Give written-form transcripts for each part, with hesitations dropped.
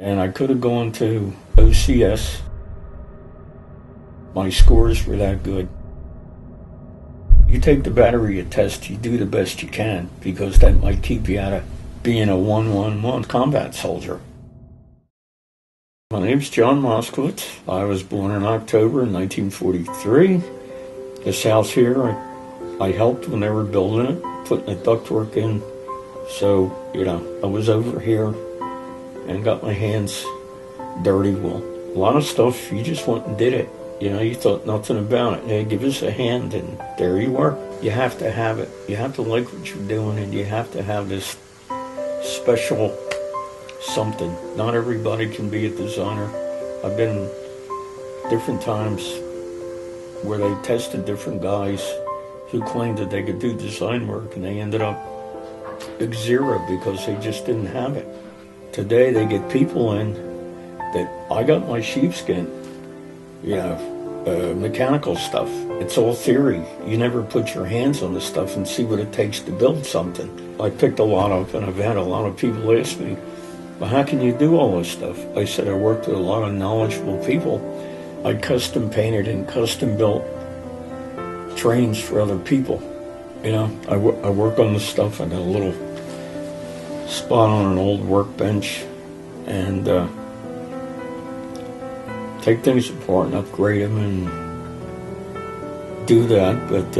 and I could have gone to OCS. My scores were that good. You take the battery test, you do the best you can, because that might keep you out of being a 111 combat soldier. My name's John Moskowitz. I was born in October in 1943. This house here, I helped when they were building it, putting the ductwork in. So, I was over here and got my hands dirty. Well, a lot of stuff, you just went and did it. You thought nothing about it. Hey, give us a hand, and there you were. You have to have it. You have to like what you're doing, and you have to have this special something. Not everybody can be a designer. I've been different times where they tested different guys who claimed that they could do design work, and they ended up zero because they just didn't have it. Today they get people in that I got my sheepskin, mechanical stuff. It's all theory. You never put your hands on the stuff and see what it takes to build something. I picked a lot up, and I've had a lot of people ask me, well, how can you do all this stuff? I said I worked with a lot of knowledgeable people. I custom painted and custom built trains for other people. I work on the stuff. I got a little spot on an old workbench and take things apart and upgrade them and do that. But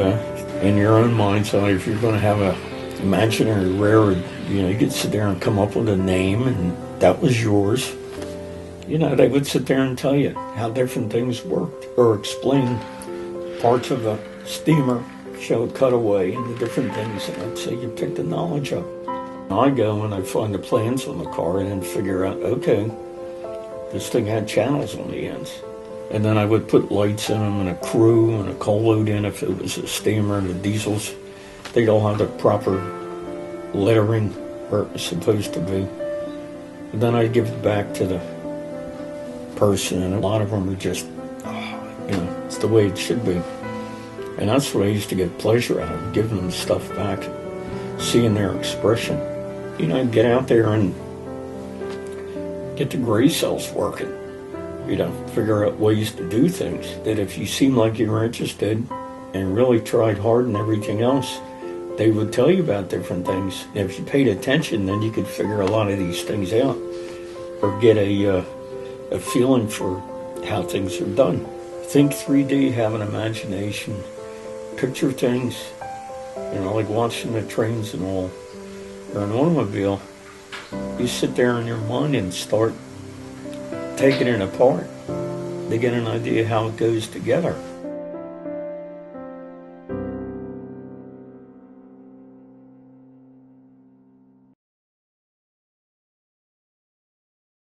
in your own mind's eye, if you're going to have a imaginary railroad, you could sit there and come up with a name, and that was yours. They would sit there and tell you how different things worked, or explain parts of a steamer, show a cutaway, and the different things, and I'd say you pick the knowledge up. I go and I find the plans on the car and then figure out, okay, this thing had channels on the ends. And then I would put lights in them and a crew and a coal load in if it was a steamer, and the diesels, they'd all have the proper lettering where it was supposed to be. And then I'd give it back to the person, and a lot of them are just, it's the way it should be. And that's what I used to get pleasure out of, giving them stuff back, seeing their expression. I'd get out there and get the gray cells working. Figure out ways to do things that if you seem like you were interested and really tried hard and everything else, they would tell you about different things. And if you paid attention, then you could figure a lot of these things out, or get a feeling for how things are done. Think 3D, have an imagination, picture things, like watching the trains and all, or an automobile. You sit there in your mind and start taking it apart to get an idea how it goes together.